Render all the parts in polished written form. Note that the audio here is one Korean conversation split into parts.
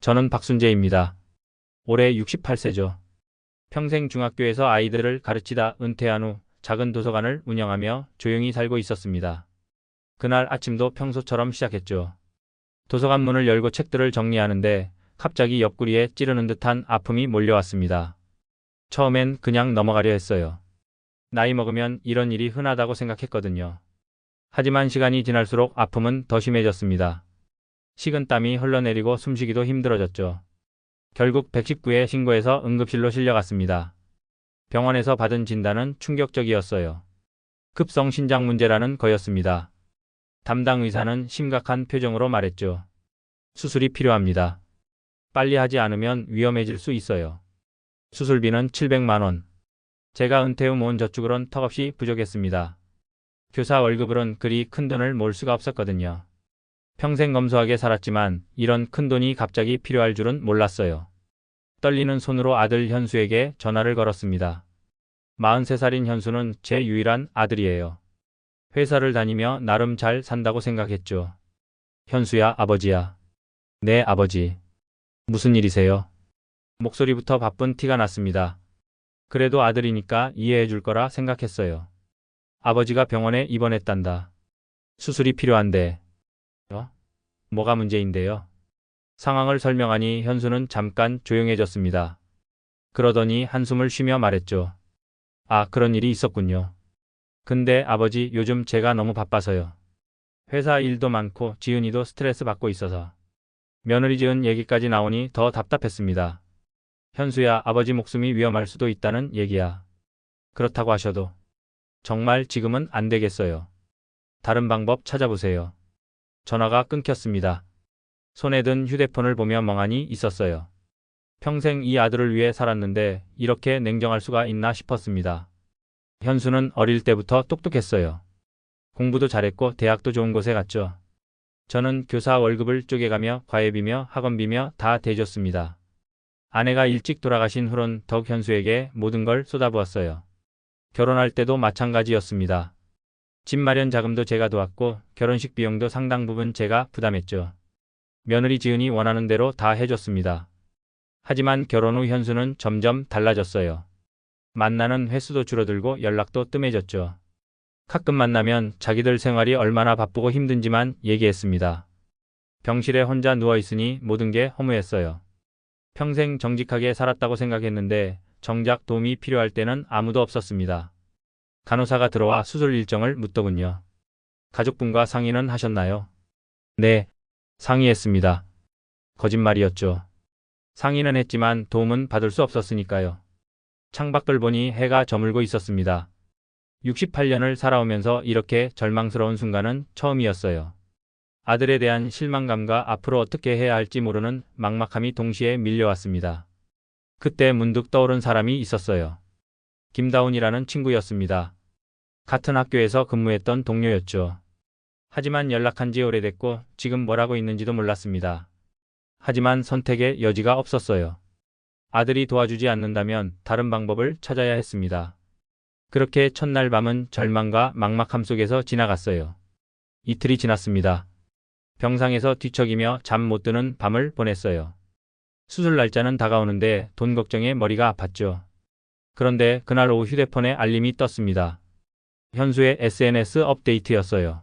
저는 박순재입니다. 올해 68세죠. 평생 중학교에서 아이들을 가르치다 은퇴한 후 작은 도서관을 운영하며 조용히 살고 있었습니다. 그날 아침도 평소처럼 시작했죠. 도서관 문을 열고 책들을 정리하는데 갑자기 옆구리에 찌르는 듯한 아픔이 몰려왔습니다. 처음엔 그냥 넘어가려 했어요. 나이 먹으면 이런 일이 흔하다고 생각했거든요. 하지만 시간이 지날수록 아픔은 더 심해졌습니다. 식은땀이 흘러내리고 숨쉬기도 힘들어졌죠. 결국 119에 신고해서 응급실로 실려갔습니다. 병원에서 받은 진단은 충격적이었어요. 급성 신장 문제라는 거였습니다. 담당 의사는 심각한 표정으로 말했죠. 수술이 필요합니다. 빨리 하지 않으면 위험해질 수 있어요. 수술비는 700만 원. 제가 은퇴 후 모은 저축으론 턱없이 부족했습니다. 교사 월급으론 그리 큰 돈을 모을 수가 없었거든요. 평생 검소하게 살았지만 이런 큰 돈이 갑자기 필요할 줄은 몰랐어요. 떨리는 손으로 아들 현수에게 전화를 걸었습니다. 43살인 현수는 제 유일한 아들이에요. 회사를 다니며 나름 잘 산다고 생각했죠. 현수야, 아버지야. 네, 아버지. 무슨 일이세요? 목소리부터 바쁜 티가 났습니다. 그래도 아들이니까 이해해 줄 거라 생각했어요. 아버지가 병원에 입원했단다. 수술이 필요한데. 뭐가 문제인데요? 상황을 설명하니 현수는 잠깐 조용해졌습니다. 그러더니 한숨을 쉬며 말했죠. 아, 그런 일이 있었군요. 근데 아버지 요즘 제가 너무 바빠서요. 회사 일도 많고 지은이도 스트레스 받고 있어서. 며느리 지은 얘기까지 나오니 더 답답했습니다. 현수야, 아버지 목숨이 위험할 수도 있다는 얘기야. 그렇다고 하셔도 정말 지금은 안 되겠어요. 다른 방법 찾아보세요. 전화가 끊겼습니다. 손에 든 휴대폰을 보며 멍하니 있었어요. 평생 이 아들을 위해 살았는데 이렇게 냉정할 수가 있나 싶었습니다. 현수는 어릴 때부터 똑똑했어요. 공부도 잘했고 대학도 좋은 곳에 갔죠. 저는 교사 월급을 쪼개가며 과외비며 학원비며 다 대줬습니다. 아내가 일찍 돌아가신 후론 더욱 현수에게 모든 걸 쏟아부었어요. 결혼할 때도 마찬가지였습니다. 집 마련 자금도 제가 도왔고 결혼식 비용도 상당 부분 제가 부담했죠. 며느리 지은이 원하는 대로 다 해줬습니다. 하지만 결혼 후 현수는 점점 달라졌어요. 만나는 횟수도 줄어들고 연락도 뜸해졌죠. 가끔 만나면 자기들 생활이 얼마나 바쁘고 힘든지만 얘기했습니다. 병실에 혼자 누워있으니 모든 게 허무했어요. 평생 정직하게 살았다고 생각했는데 정작 도움이 필요할 때는 아무도 없었습니다. 간호사가 들어와 수술 일정을 묻더군요. 가족분과 상의는 하셨나요? 네, 상의했습니다. 거짓말이었죠. 상의는 했지만 도움은 받을 수 없었으니까요. 창밖을 보니 해가 저물고 있었습니다. 68년을 살아오면서 이렇게 절망스러운 순간은 처음이었어요. 아들에 대한 실망감과 앞으로 어떻게 해야 할지 모르는 막막함이 동시에 밀려왔습니다. 그때 문득 떠오른 사람이 있었어요. 김다운이라는 친구였습니다. 같은 학교에서 근무했던 동료였죠. 하지만 연락한 지 오래됐고 지금 뭘 하고 있는지도 몰랐습니다. 하지만 선택의 여지가 없었어요. 아들이 도와주지 않는다면 다른 방법을 찾아야 했습니다. 그렇게 첫날 밤은 절망과 막막함 속에서 지나갔어요. 이틀이 지났습니다. 병상에서 뒤척이며 잠 못 드는 밤을 보냈어요. 수술 날짜는 다가오는데 돈 걱정에 머리가 아팠죠. 그런데 그날 오후 휴대폰에 알림이 떴습니다. 현수의 SNS 업데이트였어요.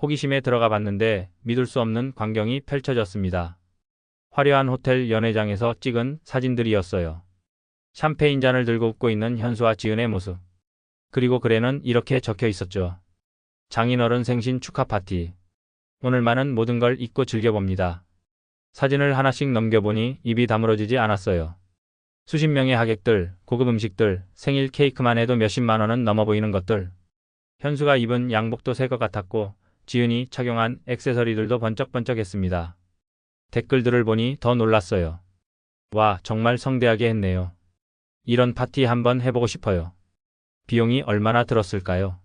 호기심에 들어가 봤는데 믿을 수 없는 광경이 펼쳐졌습니다. 화려한 호텔 연회장에서 찍은 사진들이었어요. 샴페인 잔을 들고 웃고 있는 현수와 지은의 모습. 그리고 글에는 이렇게 적혀 있었죠. 장인어른 생신 축하 파티. 오늘만은 모든 걸 잊고 즐겨봅니다. 사진을 하나씩 넘겨보니 입이 다물어지지 않았어요. 수십 명의 하객들, 고급 음식들, 생일 케이크만 해도 몇십만 원은 넘어 보이는 것들. 현수가 입은 양복도 새 것 같았고 지은이 착용한 액세서리들도 번쩍번쩍했습니다. 댓글들을 보니 더 놀랐어요. 와, 정말 성대하게 했네요. 이런 파티 한번 해보고 싶어요. 비용이 얼마나 들었을까요?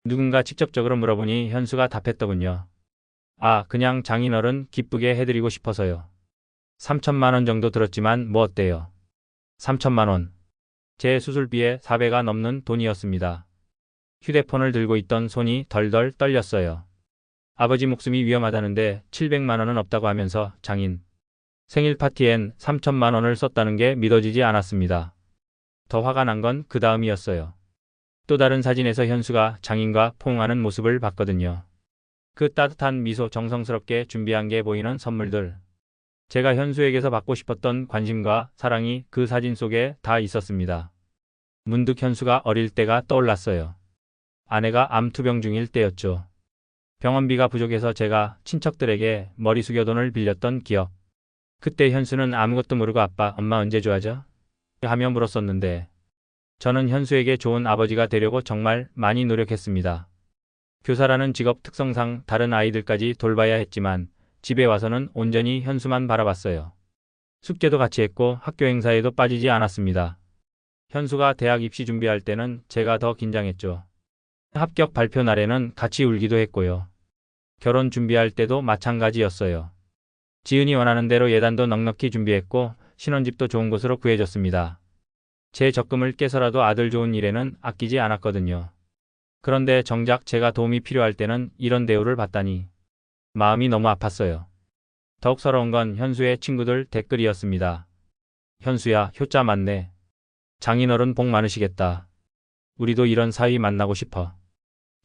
누군가 직접적으로 물어보니 현수가 답했더군요. 아, 그냥 장인어른 기쁘게 해드리고 싶어서요. 3천만 원 정도 들었지만 뭐 어때요? 3천만 원. 제 수술비의 4배가 넘는 돈이었습니다. 휴대폰을 들고 있던 손이 덜덜 떨렸어요. 아버지 목숨이 위험하다는데 700만 원은 없다고 하면서 장인. 생일 파티엔 3천만 원을 썼다는 게 믿어지지 않았습니다. 더 화가 난 건 그 다음이었어요. 또 다른 사진에서 현수가 장인과 포옹하는 모습을 봤거든요. 그 따뜻한 미소, 정성스럽게 준비한 게 보이는 선물들. 제가 현수에게서 받고 싶었던 관심과 사랑이 그 사진 속에 다 있었습니다. 문득 현수가 어릴 때가 떠올랐어요. 아내가 암투병 중일 때였죠. 병원비가 부족해서 제가 친척들에게 머리 숙여 돈을 빌렸던 기억. 그때 현수는 아무것도 모르고 아빠, 엄마 언제 좋아져? 하며 물었었는데 저는 현수에게 좋은 아버지가 되려고 정말 많이 노력했습니다. 교사라는 직업 특성상 다른 아이들까지 돌봐야 했지만 집에 와서는 온전히 현수만 바라봤어요. 숙제도 같이 했고 학교 행사에도 빠지지 않았습니다. 현수가 대학 입시 준비할 때는 제가 더 긴장했죠. 합격 발표 날에는 같이 울기도 했고요. 결혼 준비할 때도 마찬가지였어요. 지은이 원하는 대로 예단도 넉넉히 준비했고 신혼집도 좋은 곳으로 구해줬습니다. 제 적금을 깨서라도 아들 좋은 일에는 아끼지 않았거든요. 그런데 정작 제가 도움이 필요할 때는 이런 대우를 받다니 마음이 너무 아팠어요. 더욱 서러운 건 현수의 친구들 댓글이었습니다. 현수야, 효자 맞네. 장인어른 복 많으시겠다. 우리도 이런 사위 만나고 싶어.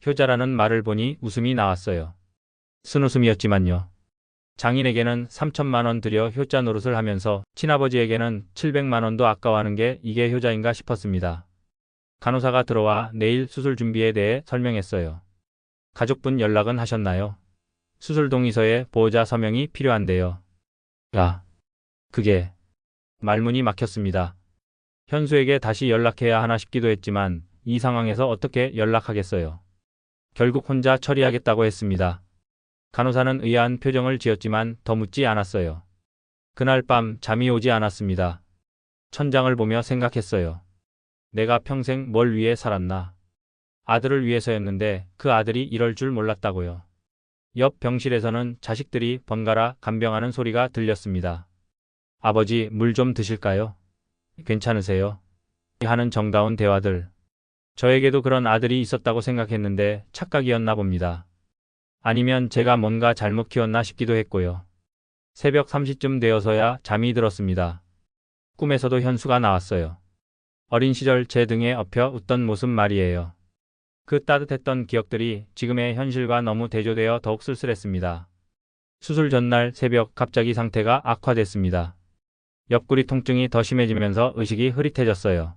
효자라는 말을 보니 웃음이 나왔어요. 쓴웃음이었지만요. 장인에게는 3천만 원 들여 효자 노릇을 하면서 친아버지에게는 700만 원도 아까워하는 게 이게 효자인가 싶었습니다. 간호사가 들어와 내일 수술 준비에 대해 설명했어요. 가족분 연락은 하셨나요? 수술 동의서에 보호자 서명이 필요한데요. 그게 말문이 막혔습니다. 현수에게 다시 연락해야 하나 싶기도 했지만 이 상황에서 어떻게 연락하겠어요. 결국 혼자 처리하겠다고 했습니다. 간호사는 의아한 표정을 지었지만 더 묻지 않았어요. 그날 밤 잠이 오지 않았습니다. 천장을 보며 생각했어요. 내가 평생 뭘 위해 살았나. 아들을 위해서였는데 그 아들이 이럴 줄 몰랐다고요. 옆 병실에서는 자식들이 번갈아 간병하는 소리가 들렸습니다. 아버지, 물 좀 드실까요? 괜찮으세요? 하는 정다운 대화들. 저에게도 그런 아들이 있었다고 생각했는데 착각이었나 봅니다. 아니면 제가 뭔가 잘못 키웠나 싶기도 했고요. 새벽 3시쯤 되어서야 잠이 들었습니다. 꿈에서도 현수가 나왔어요. 어린 시절 제 등에 엎여 웃던 모습 말이에요. 그 따뜻했던 기억들이 지금의 현실과 너무 대조되어 더욱 쓸쓸했습니다. 수술 전날 새벽 갑자기 상태가 악화됐습니다. 옆구리 통증이 더 심해지면서 의식이 흐릿해졌어요.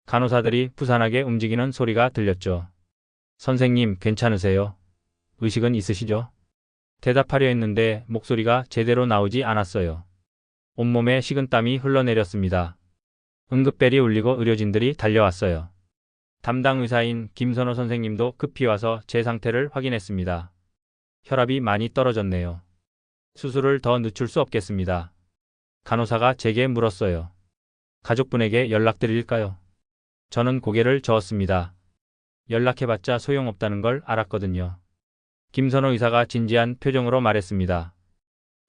간호사들이 부산하게 움직이는 소리가 들렸죠. 선생님, 괜찮으세요? 의식은 있으시죠? 대답하려 했는데 목소리가 제대로 나오지 않았어요. 온몸에 식은땀이 흘러내렸습니다. 응급벨이 울리고 의료진들이 달려왔어요. 담당 의사인 김선호 선생님도 급히 와서 제 상태를 확인했습니다. 혈압이 많이 떨어졌네요. 수술을 더 늦출 수 없겠습니다. 간호사가 제게 물었어요. 가족분에게 연락드릴까요? 저는 고개를 저었습니다. 연락해봤자 소용없다는 걸 알았거든요. 김선호 의사가 진지한 표정으로 말했습니다.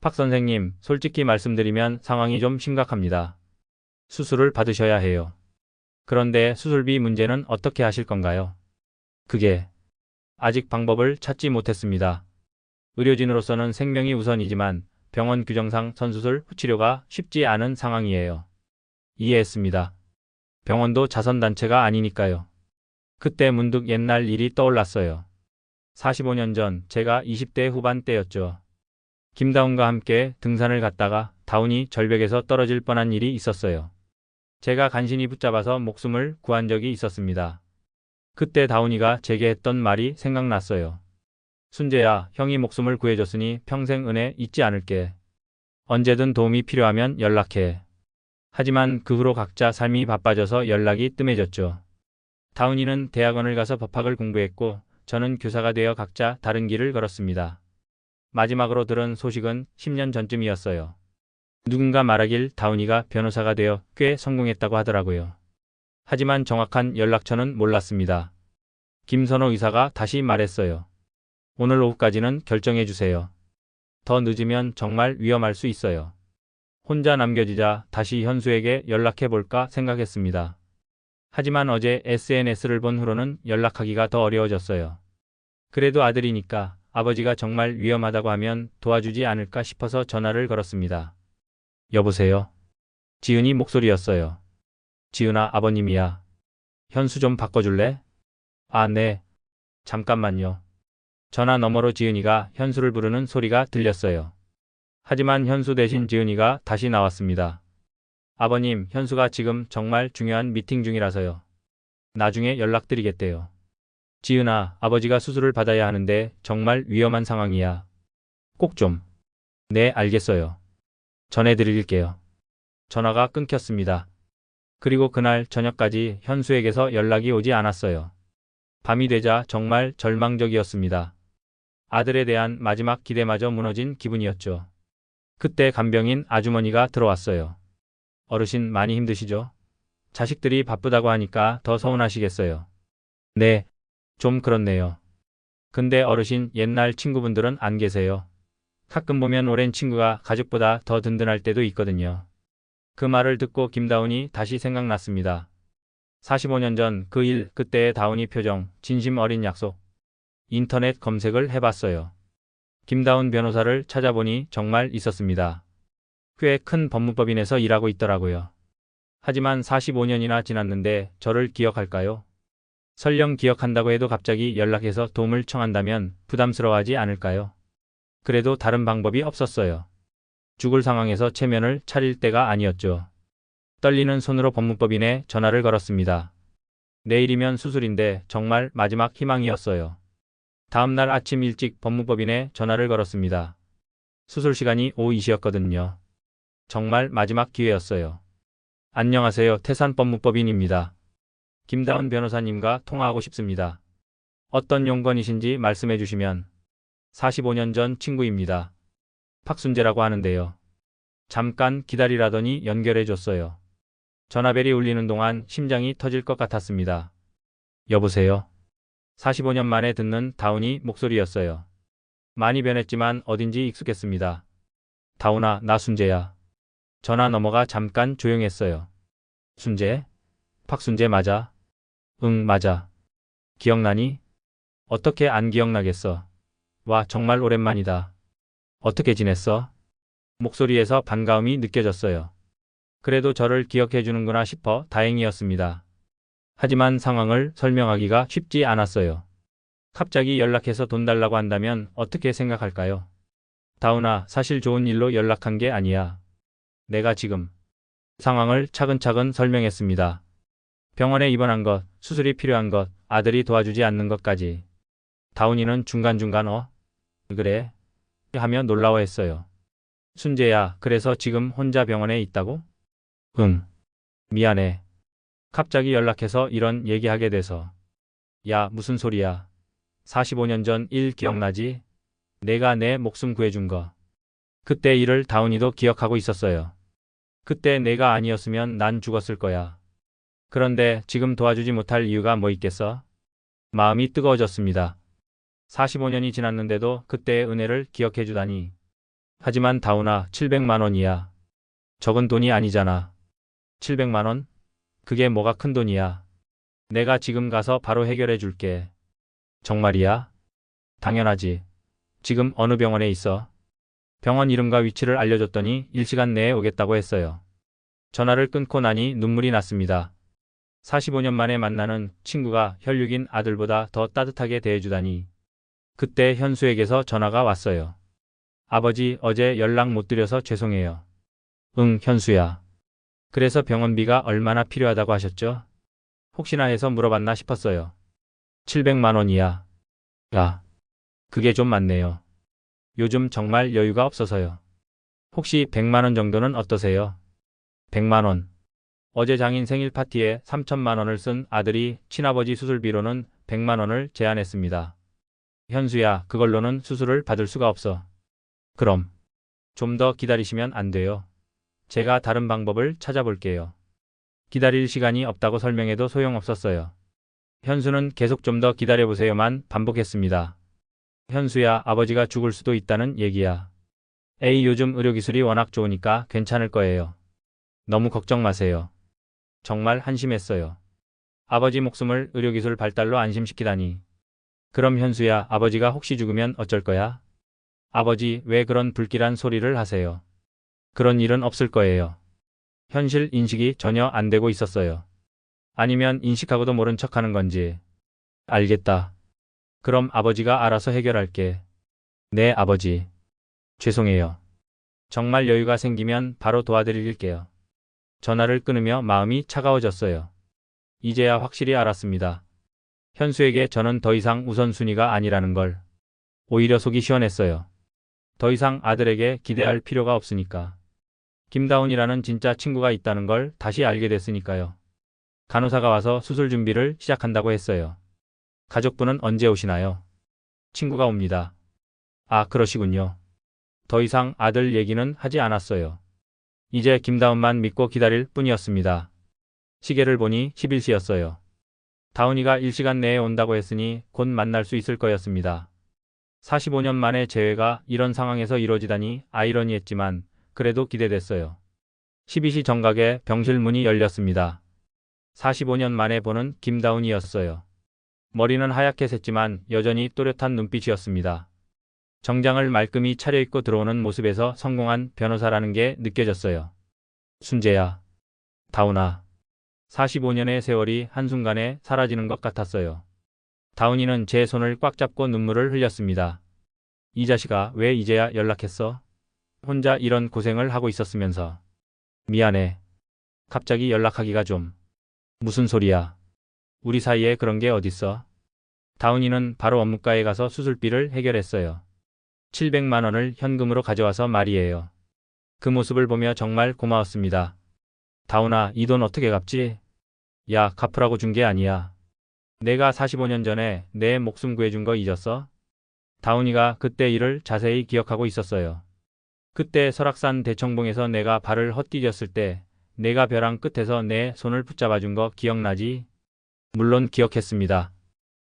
박 선생님, 솔직히 말씀드리면 상황이 좀 심각합니다. 수술을 받으셔야 해요. 그런데 수술비 문제는 어떻게 하실 건가요? 그게 아직 방법을 찾지 못했습니다. 의료진으로서는 생명이 우선이지만 병원 규정상 선수술 후 치료가 쉽지 않은 상황이에요. 이해했습니다. 병원도 자선단체가 아니니까요. 그때 문득 옛날 일이 떠올랐어요. 45년 전 제가 20대 후반 때였죠. 김다운과 함께 등산을 갔다가 다운이 절벽에서 떨어질 뻔한 일이 있었어요. 제가 간신히 붙잡아서 목숨을 구한 적이 있었습니다. 그때 다운이가 제게 했던 말이 생각났어요. 순재야, 형이 목숨을 구해줬으니 평생 은혜 잊지 않을게. 언제든 도움이 필요하면 연락해. 하지만 그 후로 각자 삶이 바빠져서 연락이 뜸해졌죠. 다운이는 대학원을 가서 법학을 공부했고 저는 교사가 되어 각자 다른 길을 걸었습니다. 마지막으로 들은 소식은 10년 전쯤이었어요. 누군가 말하길 다운이가 변호사가 되어 꽤 성공했다고 하더라고요. 하지만 정확한 연락처는 몰랐습니다. 김선호 의사가 다시 말했어요. 오늘 오후까지는 결정해 주세요. 더 늦으면 정말 위험할 수 있어요. 혼자 남겨지자 다시 현수에게 연락해 볼까 생각했습니다. 하지만 어제 SNS를 본 후로는 연락하기가 더 어려워졌어요. 그래도 아들이니까 아버지가 정말 위험하다고 하면 도와주지 않을까 싶어서 전화를 걸었습니다. 여보세요? 지은이 목소리였어요. 지은아, 아버님이야. 현수 좀 바꿔줄래? 아, 네. 잠깐만요. 전화 너머로 지은이가 현수를 부르는 소리가 들렸어요. 하지만 현수 대신 지은이가 다시 나왔습니다. 아버님, 현수가 지금 정말 중요한 미팅 중이라서요. 나중에 연락드리겠대요. 지은아, 아버지가 수술을 받아야 하는데 정말 위험한 상황이야. 꼭 좀. 네, 알겠어요. 전해드릴게요. 전화가 끊겼습니다. 그리고 그날 저녁까지 현수에게서 연락이 오지 않았어요. 밤이 되자 정말 절망적이었습니다. 아들에 대한 마지막 기대마저 무너진 기분이었죠. 그때 간병인 아주머니가 들어왔어요. 어르신 많이 힘드시죠? 자식들이 바쁘다고 하니까 더 서운하시겠어요. 네, 좀 그렇네요. 근데 어르신 옛날 친구분들은 안 계세요. 가끔 보면 오랜 친구가 가족보다 더 든든할 때도 있거든요. 그 말을 듣고 김다운이 다시 생각났습니다. 45년 전 그 일, 그때의 다운이 표정, 진심 어린 약속. 인터넷 검색을 해봤어요. 김다운 변호사를 찾아보니 정말 있었습니다. 꽤 큰 법무법인에서 일하고 있더라고요. 하지만 45년이나 지났는데 저를 기억할까요? 설령 기억한다고 해도 갑자기 연락해서 도움을 청한다면 부담스러워하지 않을까요? 그래도 다른 방법이 없었어요. 죽을 상황에서 체면을 차릴 때가 아니었죠. 떨리는 손으로 법무법인에 전화를 걸었습니다. 내일이면 수술인데 정말 마지막 희망이었어요. 다음 날 아침 일찍 법무법인에 전화를 걸었습니다. 수술 시간이 오후 2시였거든요. 정말 마지막 기회였어요. 안녕하세요. 태산법무법인입니다. 김다운 변호사님과 통화하고 싶습니다. 어떤 용건이신지 말씀해 주시면. 45년 전 친구입니다. 박순재라고 하는데요. 잠깐 기다리라더니 연결해 줬어요. 전화벨이 울리는 동안 심장이 터질 것 같았습니다. 여보세요? 45년 만에 듣는 다운이 목소리였어요. 많이 변했지만 어딘지 익숙했습니다. 다운아, 나 순재야. 전화 넘어가 잠깐 조용했어요. 순재? 박순재 맞아? 응, 맞아. 기억나니? 어떻게 안 기억나겠어? 와, 정말 오랜만이다. 어떻게 지냈어? 목소리에서 반가움이 느껴졌어요. 그래도 저를 기억해 주는구나 싶어 다행이었습니다. 하지만 상황을 설명하기가 쉽지 않았어요. 갑자기 연락해서 돈 달라고 한다면 어떻게 생각할까요? 다운아, 사실 좋은 일로 연락한 게 아니야. 내가 지금 상황을 차근차근 설명했습니다. 병원에 입원한 것, 수술이 필요한 것, 아들이 도와주지 않는 것까지. 다운이는 중간중간 그래? 하며 놀라워했어요. 순재야, 그래서 지금 혼자 병원에 있다고? 응. 미안해. 갑자기 연락해서 이런 얘기하게 돼서. 야, 무슨 소리야. 45년 전 일 기억나지? 내가 내 목숨 구해준 거. 그때 일을 다운이도 기억하고 있었어요. 그때 내가 아니었으면 난 죽었을 거야. 그런데 지금 도와주지 못할 이유가 뭐 있겠어? 마음이 뜨거워졌습니다. 45년이 지났는데도 그때의 은혜를 기억해 주다니. 하지만 다운아, 700만 원이야. 적은 돈이 아니잖아. 700만 원? 그게 뭐가 큰 돈이야. 내가 지금 가서 바로 해결해 줄게. 정말이야? 당연하지. 지금 어느 병원에 있어? 병원 이름과 위치를 알려줬더니 1시간 내에 오겠다고 했어요. 전화를 끊고 나니 눈물이 났습니다. 45년 만에 만나는 친구가 혈육인 아들보다 더 따뜻하게 대해주다니. 그때 현수에게서 전화가 왔어요. 아버지, 어제 연락 못 드려서 죄송해요. 응, 현수야. 그래서 병원비가 얼마나 필요하다고 하셨죠? 혹시나 해서 물어봤나 싶었어요. 700만 원이야. 야, 그게 좀 많네요. 요즘 정말 여유가 없어서요. 혹시 100만 원 정도는 어떠세요? 100만 원. 어제 장인 생일 파티에 3천만 원을 쓴 아들이 친아버지 수술비로는 100만 원을 제안했습니다. 현수야, 그걸로는 수술을 받을 수가 없어. 그럼 좀 더 기다리시면 안 돼요. 제가 다른 방법을 찾아볼게요. 기다릴 시간이 없다고 설명해도 소용없었어요. 현수는 계속 좀 더 기다려보세요만 반복했습니다. 현수야, 아버지가 죽을 수도 있다는 얘기야. 에이, 요즘 의료기술이 워낙 좋으니까 괜찮을 거예요. 너무 걱정 마세요. 정말 한심했어요. 아버지 목숨을 의료기술 발달로 안심시키다니. 그럼 현수야, 아버지가 혹시 죽으면 어쩔 거야? 아버지, 왜 그런 불길한 소리를 하세요? 그런 일은 없을 거예요. 현실 인식이 전혀 안 되고 있었어요. 아니면 인식하고도 모른 척하는 건지. 알겠다. 그럼 아버지가 알아서 해결할게. 네, 아버지. 죄송해요. 정말 여유가 생기면 바로 도와드릴게요. 전화를 끊으며 마음이 차가워졌어요. 이제야 확실히 알았습니다. 현수에게 저는 더 이상 우선순위가 아니라는 걸. 오히려 속이 시원했어요. 더 이상 아들에게 기대할 필요가 없으니까. 김다운이라는 진짜 친구가 있다는 걸 다시 알게 됐으니까요. 간호사가 와서 수술 준비를 시작한다고 했어요. 가족분은 언제 오시나요? 친구가 옵니다. 아, 그러시군요. 더 이상 아들 얘기는 하지 않았어요. 이제 김다운만 믿고 기다릴 뿐이었습니다. 시계를 보니 11시였어요. 다운이가 1시간 내에 온다고 했으니 곧 만날 수 있을 거였습니다. 45년 만에 재회가 이런 상황에서 이루어지다니 아이러니했지만 그래도 기대됐어요. 12시 정각에 병실 문이 열렸습니다. 45년 만에 보는 김다운이었어요. 머리는 하얗게 샜지만 여전히 또렷한 눈빛이었습니다. 정장을 말끔히 차려입고 들어오는 모습에서 성공한 변호사라는 게 느껴졌어요. 순재야. 다운아. 45년의 세월이 한순간에 사라지는 것 같았어요. 다운이는 제 손을 꽉 잡고 눈물을 흘렸습니다. 이 자식아, 왜 이제야 연락했어? 혼자 이런 고생을 하고 있었으면서. 미안해. 갑자기 연락하기가 좀. 무슨 소리야. 우리 사이에 그런 게 어딨어? 다운이는 바로 업무과에 가서 수술비를 해결했어요. 700만 원을 현금으로 가져와서 말이에요. 그 모습을 보며 정말 고마웠습니다. 다운아, 이 돈 어떻게 갚지? 야, 갚으라고 준 게 아니야. 내가 45년 전에 내 목숨 구해준 거 잊었어? 다운이가 그때 일을 자세히 기억하고 있었어요. 그때 설악산 대청봉에서 내가 발을 헛디뎠을 때 내가 벼랑 끝에서 내 손을 붙잡아준 거 기억나지? 물론 기억했습니다.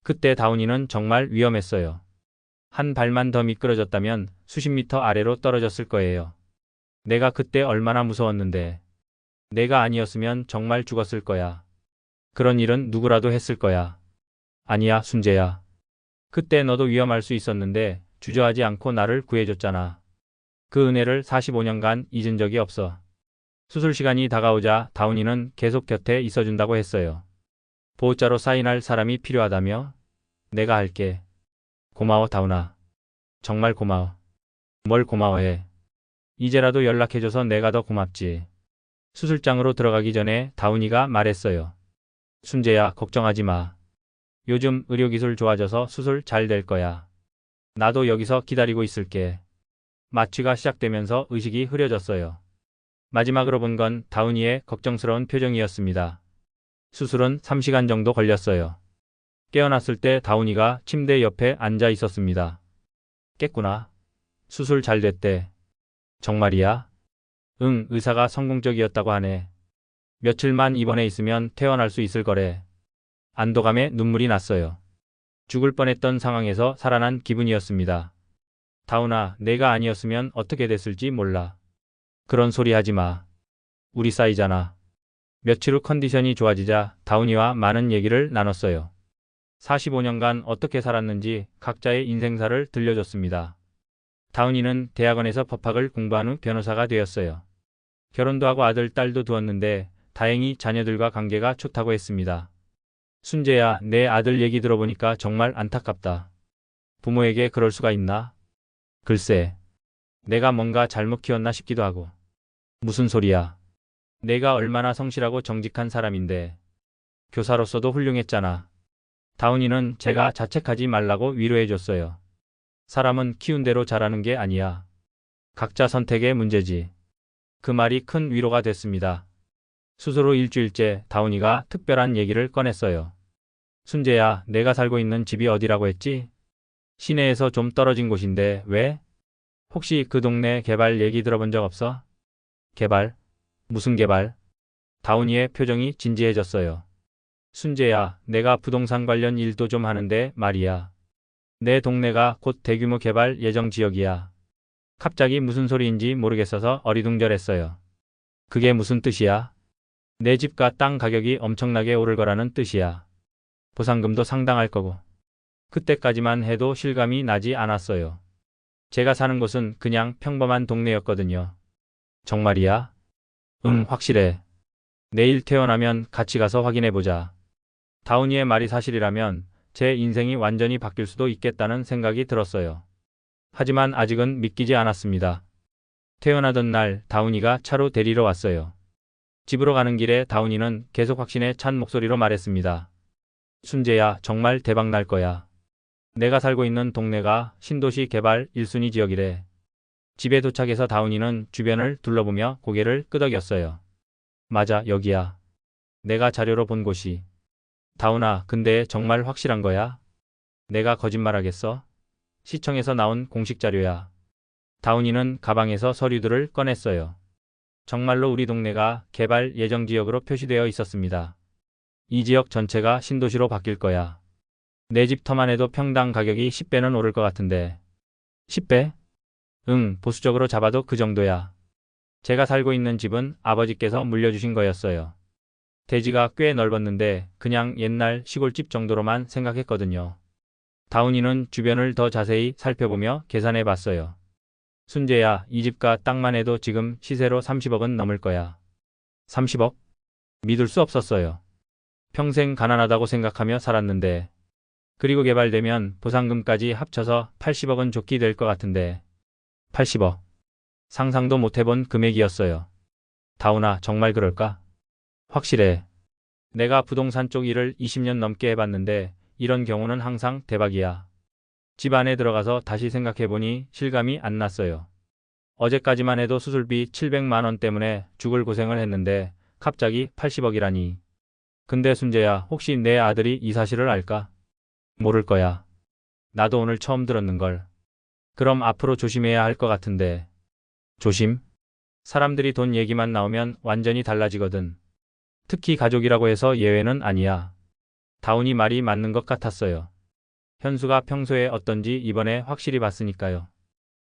그때 다운이는 정말 위험했어요. 한 발만 더 미끄러졌다면 수십 미터 아래로 떨어졌을 거예요. 내가 그때 얼마나 무서웠는데. 내가 아니었으면 정말 죽었을 거야. 그런 일은 누구라도 했을 거야. 아니야, 순재야. 그때 너도 위험할 수 있었는데 주저하지 않고 나를 구해줬잖아. 그 은혜를 45년간 잊은 적이 없어. 수술 시간이 다가오자 다운이는 계속 곁에 있어준다고 했어요. 보호자로 사인할 사람이 필요하다며? 내가 할게. 고마워, 다운아. 정말 고마워. 뭘 고마워해. 이제라도 연락해줘서 내가 더 고맙지. 수술장으로 들어가기 전에 다운이가 말했어요. 순재야, 걱정하지 마. 요즘 의료기술 좋아져서 수술 잘 될 거야. 나도 여기서 기다리고 있을게. 마취가 시작되면서 의식이 흐려졌어요. 마지막으로 본 건 다운이의 걱정스러운 표정이었습니다. 수술은 3시간 정도 걸렸어요. 깨어났을 때 다운이가 침대 옆에 앉아 있었습니다. 깼구나. 수술 잘 됐대. 정말이야? 응, 의사가 성공적이었다고 하네. 며칠만 입원해 있으면 퇴원할 수 있을 거래. 안도감에 눈물이 났어요. 죽을 뻔했던 상황에서 살아난 기분이었습니다. 다운아, 내가 아니었으면 어떻게 됐을지 몰라. 그런 소리 하지 마. 우리 사이잖아. 며칠 후 컨디션이 좋아지자 다운이와 많은 얘기를 나눴어요. 45년간 어떻게 살았는지 각자의 인생사를 들려줬습니다. 다운이는 대학원에서 법학을 공부한 후 변호사가 되었어요. 결혼도 하고 아들, 딸도 두었는데 다행히 자녀들과 관계가 좋다고 했습니다. 순재야, 내 아들 얘기 들어보니까 정말 안타깝다. 부모에게 그럴 수가 있나? 글쎄, 내가 뭔가 잘못 키웠나 싶기도 하고. 무슨 소리야. 내가 얼마나 성실하고 정직한 사람인데. 교사로서도 훌륭했잖아. 다운이는 제가 자책하지 말라고 위로해줬어요. 사람은 키운 대로 자라는 게 아니야. 각자 선택의 문제지. 그 말이 큰 위로가 됐습니다. 수술 후 일주일째 다운이가 특별한 얘기를 꺼냈어요. 순재야, 내가 살고 있는 집이 어디라고 했지? 시내에서 좀 떨어진 곳인데 왜? 혹시 그 동네 개발 얘기 들어본 적 없어? 개발? 무슨 개발? 다운이의 표정이 진지해졌어요. 순재야, 내가 부동산 관련 일도 좀 하는데 말이야. 내 동네가 곧 대규모 개발 예정 지역이야. 갑자기 무슨 소리인지 모르겠어서 어리둥절했어요. 그게 무슨 뜻이야? 내 집과 땅 가격이 엄청나게 오를 거라는 뜻이야. 보상금도 상당할 거고. 그때까지만 해도 실감이 나지 않았어요. 제가 사는 곳은 그냥 평범한 동네였거든요. 정말이야? 응, 확실해. 내일 퇴원하면 같이 가서 확인해보자. 다운이의 말이 사실이라면 제 인생이 완전히 바뀔 수도 있겠다는 생각이 들었어요. 하지만 아직은 믿기지 않았습니다. 퇴원하던 날 다운이가 차로 데리러 왔어요. 집으로 가는 길에 다운이는 계속 확신에 찬 목소리로 말했습니다. 순재야, 정말 대박 날 거야. 내가 살고 있는 동네가 신도시 개발 1순위 지역이래. 집에 도착해서 다운이는 주변을 둘러보며 고개를 끄덕였어요. 맞아, 여기야. 내가 자료로 본 곳이. 다운아, 근데 정말 확실한 거야? 내가 거짓말하겠어? 시청에서 나온 공식 자료야. 다운이는 가방에서 서류들을 꺼냈어요. 정말로 우리 동네가 개발 예정 지역으로 표시되어 있었습니다. 이 지역 전체가 신도시로 바뀔 거야. 내 집 터만 해도 평당 가격이 10배는 오를 것 같은데. 10배? 응, 보수적으로 잡아도 그 정도야. 제가 살고 있는 집은 아버지께서 물려주신 거였어요. 대지가 꽤 넓었는데 그냥 옛날 시골집 정도로만 생각했거든요. 다운이는 주변을 더 자세히 살펴보며 계산해 봤어요. 순재야, 이 집과 땅만 해도 지금 시세로 30억은 넘을 거야. 30억? 믿을 수 없었어요. 평생 가난하다고 생각하며 살았는데. 그리고 개발되면 보상금까지 합쳐서 80억은 좋게 될 것 같은데. 80억. 상상도 못 해본 금액이었어요. 다운아, 정말 그럴까? 확실해. 내가 부동산 쪽 일을 20년 넘게 해봤는데 이런 경우는 항상 대박이야. 집 안에 들어가서 다시 생각해보니 실감이 안 났어요. 어제까지만 해도 수술비 700만 원 때문에 죽을 고생을 했는데 갑자기 80억이라니. 근데 순재야, 혹시 내 아들이 이 사실을 알까? 모를 거야. 나도 오늘 처음 들었는걸. 그럼 앞으로 조심해야 할 것 같은데. 조심? 사람들이 돈 얘기만 나오면 완전히 달라지거든. 특히 가족이라고 해서 예외는 아니야. 다운이 말이 맞는 것 같았어요. 현수가 평소에 어떤지 이번에 확실히 봤으니까요.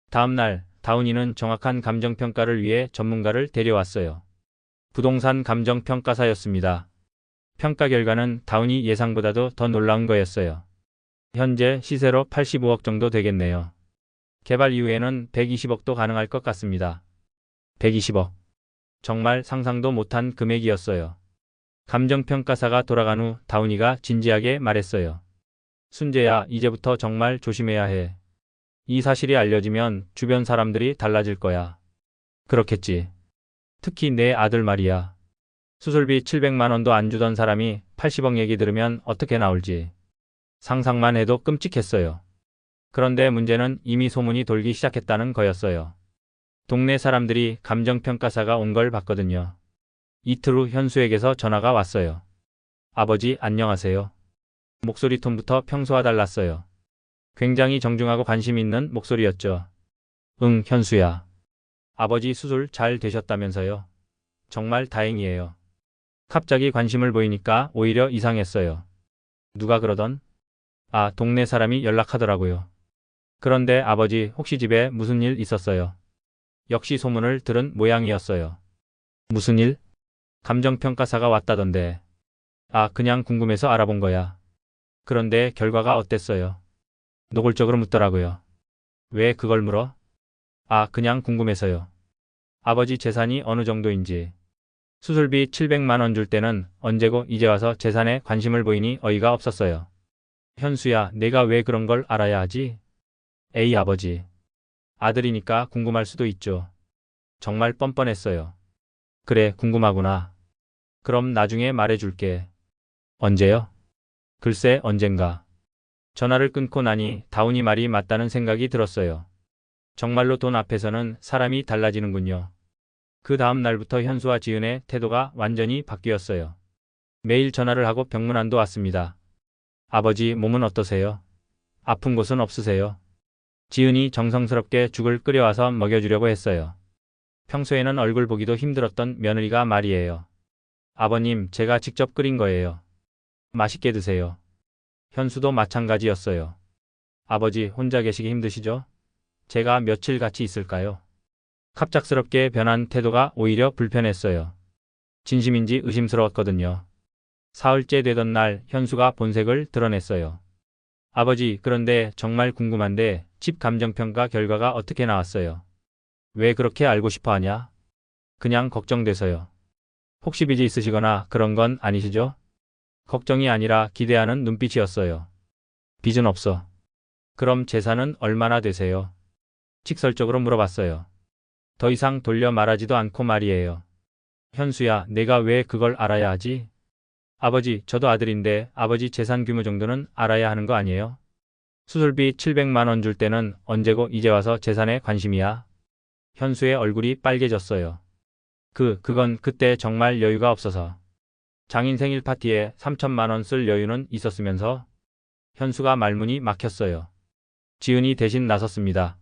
다음 날 다운이는 정확한 감정평가를 위해 전문가를 데려왔어요. 부동산 감정평가사였습니다. 평가 결과는 다운이 예상보다도 더 놀라운 거였어요. 현재 시세로 85억 정도 되겠네요. 개발 이후에는 120억도 가능할 것 같습니다. 120억. 정말 상상도 못한 금액이었어요. 감정평가사가 돌아간 후 다운이가 진지하게 말했어요. 순재야, 이제부터 정말 조심해야 해. 이 사실이 알려지면 주변 사람들이 달라질 거야. 그렇겠지. 특히 내 아들 말이야. 수술비 700만 원도 안 주던 사람이 80억 얘기 들으면 어떻게 나올지. 상상만 해도 끔찍했어요. 그런데 문제는 이미 소문이 돌기 시작했다는 거였어요. 동네 사람들이 감정평가사가 온 걸 봤거든요. 이틀 후 현수에게서 전화가 왔어요. 아버지, 안녕하세요. 목소리 톤부터 평소와 달랐어요. 굉장히 정중하고 관심 있는 목소리였죠. 응, 현수야. 아버지 수술 잘 되셨다면서요. 정말 다행이에요. 갑자기 관심을 보이니까 오히려 이상했어요. 누가 그러던? 아, 동네 사람이 연락하더라고요. 그런데 아버지 혹시 집에 무슨 일 있었어요? 역시 소문을 들은 모양이었어요. 무슨 일? 감정평가사가 왔다던데. 아, 그냥 궁금해서 알아본 거야. 그런데 결과가 어땠어요? 노골적으로 묻더라고요. 왜 그걸 물어? 아, 그냥 궁금해서요. 아버지 재산이 어느 정도인지. 수술비 700만 원 줄 때는 언제고 이제 와서 재산에 관심을 보이니 어이가 없었어요. 현수야, 내가 왜 그런 걸 알아야 하지? 에이, 아버지. 아들이니까 궁금할 수도 있죠. 정말 뻔뻔했어요. 그래, 궁금하구나. 그럼 나중에 말해줄게. 언제요? 글쎄, 언젠가. 전화를 끊고 나니 다운이 말이 맞다는 생각이 들었어요. 정말로 돈 앞에서는 사람이 달라지는군요. 그 다음 날부터 현수와 지은의 태도가 완전히 바뀌었어요. 매일 전화를 하고 병문안도 왔습니다. 아버지, 몸은 어떠세요? 아픈 곳은 없으세요? 지은이 정성스럽게 죽을 끓여와서 먹여주려고 했어요. 평소에는 얼굴 보기도 힘들었던 며느리가 말이에요. 아버님, 제가 직접 끓인 거예요. 맛있게 드세요. 현수도 마찬가지였어요. 아버지, 혼자 계시기 힘드시죠? 제가 며칠 같이 있을까요? 갑작스럽게 변한 태도가 오히려 불편했어요. 진심인지 의심스러웠거든요. 사흘째 되던 날 현수가 본색을 드러냈어요. 아버지, 그런데 정말 궁금한데 집 감정평가 결과가 어떻게 나왔어요? 왜 그렇게 알고 싶어 하냐? 그냥 걱정돼서요. 혹시 빚이 있으시거나 그런 건 아니시죠? 걱정이 아니라 기대하는 눈빛이었어요. 빚은 없어. 그럼 재산은 얼마나 되세요? 직설적으로 물어봤어요. 더 이상 돌려 말하지도 않고 말이에요. 현수야, 내가 왜 그걸 알아야 하지? 아버지, 저도 아들인데 아버지 재산 규모 정도는 알아야 하는 거 아니에요? 수술비 700만 원 줄 때는 언제고 이제 와서 재산에 관심이야? 현수의 얼굴이 빨개졌어요. 그건 그때 정말 여유가 없어서. 장인 생일 파티에 3천만 원 쓸 여유는 있었으면서. 현수가 말문이 막혔어요. 지은이 대신 나섰습니다.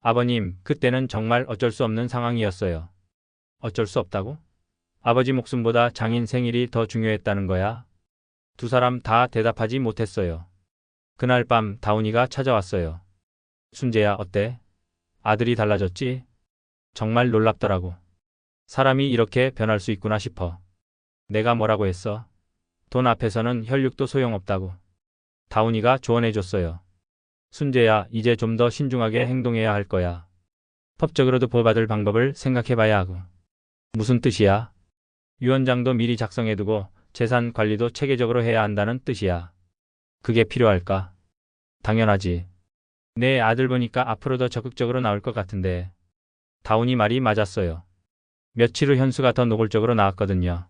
아버님, 그때는 정말 어쩔 수 없는 상황이었어요. 어쩔 수 없다고? 아버지 목숨보다 장인 생일이 더 중요했다는 거야. 두 사람 다 대답하지 못했어요. 그날 밤 다운이가 찾아왔어요. 순재야, 어때? 아들이 달라졌지? 정말 놀랍더라고. 사람이 이렇게 변할 수 있구나 싶어. 내가 뭐라고 했어? 돈 앞에서는 혈육도 소용없다고. 다운이가 조언해줬어요. 순재야, 이제 좀 더 신중하게 행동해야 할 거야. 법적으로도 보호받을 방법을 생각해봐야 하고. 무슨 뜻이야? 유언장도 미리 작성해두고 재산 관리도 체계적으로 해야 한다는 뜻이야. 그게 필요할까? 당연하지. 내 아들 보니까 앞으로 더 적극적으로 나올 것 같은데. 다운이 말이 맞았어요. 며칠 후 현수가 더 노골적으로 나왔거든요.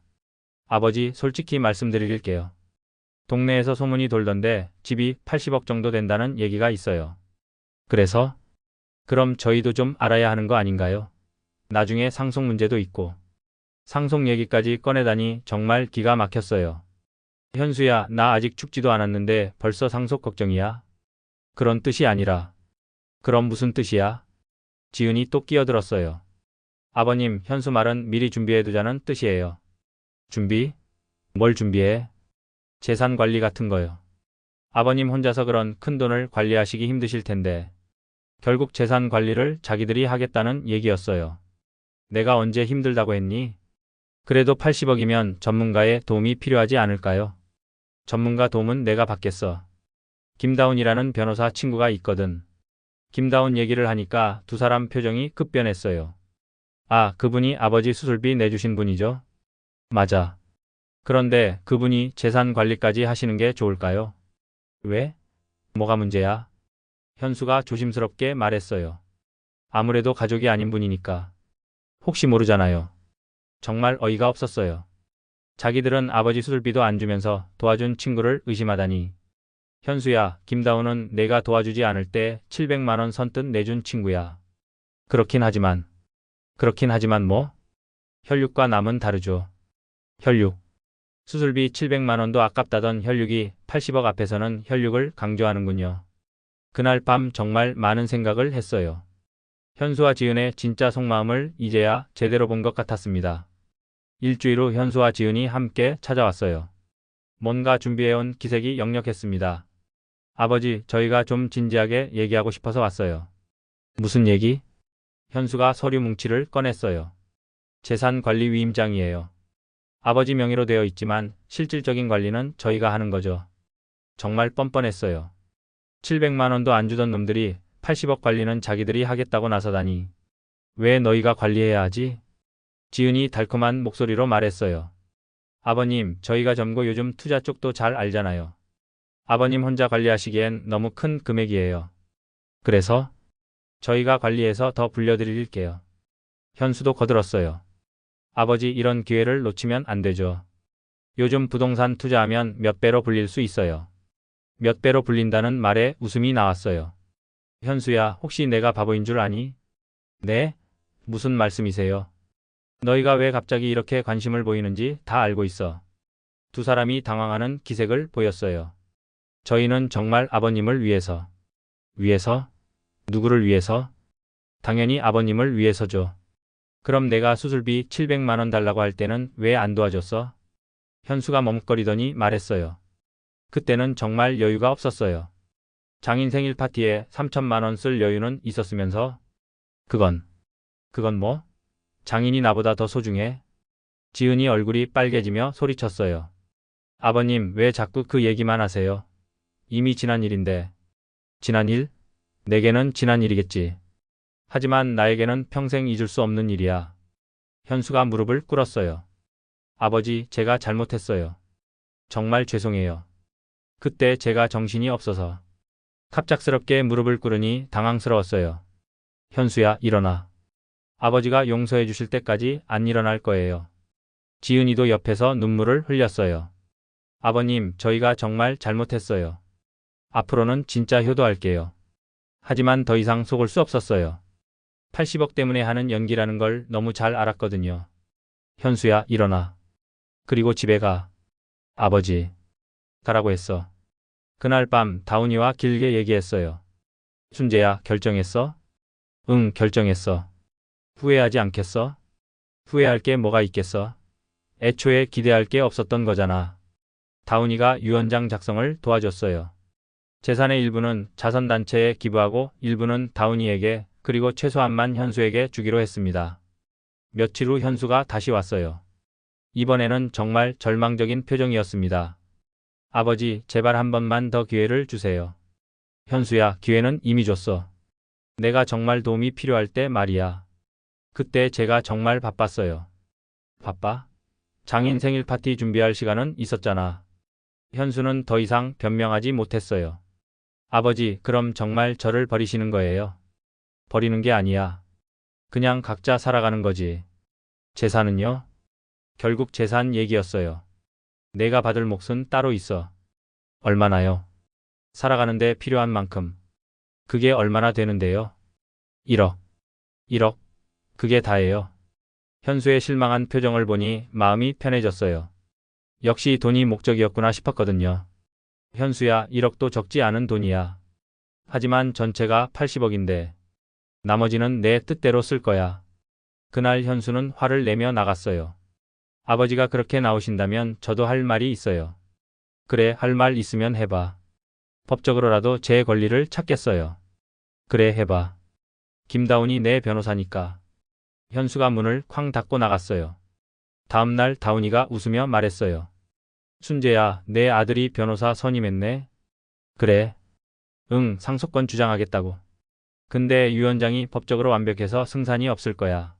아버지, 솔직히 말씀드릴게요. 동네에서 소문이 돌던데 집이 80억 정도 된다는 얘기가 있어요. 그래서? 그럼 저희도 좀 알아야 하는 거 아닌가요? 나중에 상속 문제도 있고. 상속 얘기까지 꺼내다니 정말 기가 막혔어요. 현수야, 나 아직 죽지도 않았는데 벌써 상속 걱정이야? 그런 뜻이 아니라. 그럼 무슨 뜻이야? 지은이 또 끼어들었어요. 아버님, 현수 말은 미리 준비해두자는 뜻이에요. 준비? 뭘 준비해? 재산 관리 같은 거요. 아버님 혼자서 그런 큰 돈을 관리하시기 힘드실 텐데. 결국 재산 관리를 자기들이 하겠다는 얘기였어요. 내가 언제 힘들다고 했니? 그래도 80억이면 전문가의 도움이 필요하지 않을까요? 전문가 도움은 내가 받겠어. 김다운이라는 변호사 친구가 있거든. 김다운 얘기를 하니까 두 사람 표정이 급변했어요. 아, 그분이 아버지 수술비 내주신 분이죠? 맞아. 그런데 그분이 재산 관리까지 하시는 게 좋을까요? 왜? 뭐가 문제야? 현수가 조심스럽게 말했어요. 아무래도 가족이 아닌 분이니까. 혹시 모르잖아요. 정말 어이가 없었어요. 자기들은 아버지 수술비도 안 주면서 도와준 친구를 의심하다니. 현수야, 김다운은 내가 도와주지 않을 때 700만 원 선뜻 내준 친구야. 그렇긴 하지만 뭐? 혈육과 남은 다르죠. 혈육. 수술비 700만 원도 아깝다던 혈육이 80억 앞에서는 혈육을 강조하는군요. 그날 밤 정말 많은 생각을 했어요. 현수와 지은의 진짜 속마음을 이제야 제대로 본 것 같았습니다. 일주일 후 현수와 지은이 함께 찾아왔어요. 뭔가 준비해온 기색이 역력했습니다. 아버지, 저희가 좀 진지하게 얘기하고 싶어서 왔어요. 무슨 얘기? 현수가 서류 뭉치를 꺼냈어요. 재산관리 위임장이에요. 아버지 명의로 되어 있지만 실질적인 관리는 저희가 하는 거죠. 정말 뻔뻔했어요. 700만 원도 안 주던 놈들이 80억 관리는 자기들이 하겠다고 나서다니. 왜 너희가 관리해야 하지? 지은이 달콤한 목소리로 말했어요. 아버님, 저희가 점고 요즘 투자 쪽도 잘 알잖아요. 아버님 혼자 관리하시기엔 너무 큰 금액이에요. 그래서 저희가 관리해서 더 불려드릴게요. 현수도 거들었어요. 아버지, 이런 기회를 놓치면 안 되죠. 요즘 부동산 투자하면 몇 배로 불릴 수 있어요. 몇 배로 불린다는 말에 웃음이 나왔어요. 현수야, 혹시 내가 바보인 줄 아니? 네? 무슨 말씀이세요? 너희가 왜 갑자기 이렇게 관심을 보이는지 다 알고 있어. 두 사람이 당황하는 기색을 보였어요. 저희는 정말 아버님을 위해서. 위해서? 누구를 위해서? 당연히 아버님을 위해서죠. 그럼 내가 수술비 700만 원 달라고 할 때는 왜 안 도와줬어? 현수가 머뭇거리더니 말했어요. 그때는 정말 여유가 없었어요. 장인 생일 파티에 3천만 원 쓸 여유는 있었으면서. 그건 뭐? 장인이 나보다 더 소중해? 지은이 얼굴이 빨개지며 소리쳤어요. 아버님, 왜 자꾸 그 얘기만 하세요? 이미 지난 일인데. 지난 일? 내게는 지난 일이겠지. 하지만 나에게는 평생 잊을 수 없는 일이야. 현수가 무릎을 꿇었어요. 아버지, 제가 잘못했어요. 정말 죄송해요. 그때 제가 정신이 없어서 갑작스럽게 무릎을 꿇으니 당황스러웠어요. 현수야, 일어나. 아버지가 용서해 주실 때까지 안 일어날 거예요. 지은이도 옆에서 눈물을 흘렸어요. 아버님, 저희가 정말 잘못했어요. 앞으로는 진짜 효도할게요. 하지만 더 이상 속을 수 없었어요. 80억 때문에 하는 연기라는 걸 너무 잘 알았거든요. 현수야, 일어나. 그리고 집에 가. 아버지, 가라고 했어. 그날 밤 다운이와 길게 얘기했어요. 순재야, 결정했어? 응, 결정했어. 후회하지 않겠어? 후회할 게 뭐가 있겠어? 애초에 기대할 게 없었던 거잖아. 다운이가 유언장 작성을 도와줬어요. 재산의 일부는 자선단체에 기부하고 일부는 다운이에게 그리고 최소한만 현수에게 주기로 했습니다. 며칠 후 현수가 다시 왔어요. 이번에는 정말 절망적인 표정이었습니다. 아버지, 제발 한 번만 더 기회를 주세요. 현수야, 기회는 이미 줬어. 내가 정말 도움이 필요할 때 말이야. 그때 제가 정말 바빴어요. 바빠? 장인 생일 파티 준비할 시간은 있었잖아. 현수는 더 이상 변명하지 못했어요. 아버지, 그럼 정말 저를 버리시는 거예요? 버리는 게 아니야. 그냥 각자 살아가는 거지. 재산은요? 결국 재산 얘기였어요. 내가 받을 몫은 따로 있어. 얼마나요? 살아가는데 필요한 만큼. 그게 얼마나 되는데요? 1억. 1억. 그게 다예요. 현수의 실망한 표정을 보니 마음이 편해졌어요. 역시 돈이 목적이었구나 싶었거든요. 현수야, 1억도 적지 않은 돈이야. 하지만 전체가 80억인데 나머지는 내 뜻대로 쓸 거야. 그날 현수는 화를 내며 나갔어요. 아버지가 그렇게 나오신다면 저도 할 말이 있어요. 그래, 할 말 있으면 해봐. 법적으로라도 제 권리를 찾겠어요. 그래, 해봐. 김다운이 내 변호사니까. 현수가 문을 쾅 닫고 나갔어요. 다음날 다운이가 웃으며 말했어요. 순재야, 내 아들이 변호사 선임했네. 그래. 응, 상속권 주장하겠다고. 근데 유언장이 법적으로 완벽해서 승산이 없을 거야.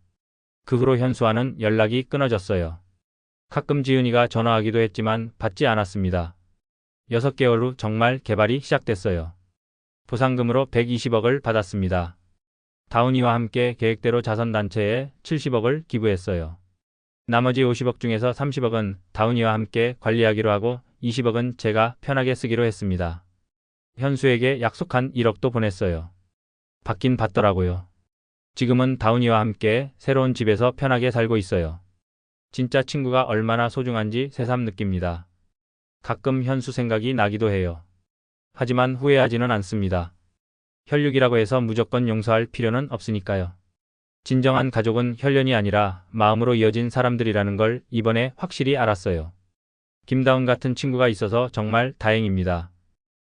그 후로 현수와는 연락이 끊어졌어요. 가끔 지은이가 전화하기도 했지만 받지 않았습니다. 6개월 후 정말 개발이 시작됐어요. 보상금으로 120억을 받았습니다. 다운이와 함께 계획대로 자선단체에 70억을 기부했어요. 나머지 50억 중에서 30억은 다운이와 함께 관리하기로 하고 20억은 제가 편하게 쓰기로 했습니다. 현수에게 약속한 1억도 보냈어요. 받긴 받더라고요. 지금은 다운이와 함께 새로운 집에서 편하게 살고 있어요. 진짜 친구가 얼마나 소중한지 새삼 느낍니다. 가끔 현수 생각이 나기도 해요. 하지만 후회하지는 않습니다. 혈육이라고 해서 무조건 용서할 필요는 없으니까요. 진정한 가족은 혈연이 아니라 마음으로 이어진 사람들이라는 걸 이번에 확실히 알았어요. 김다운 같은 친구가 있어서 정말 다행입니다.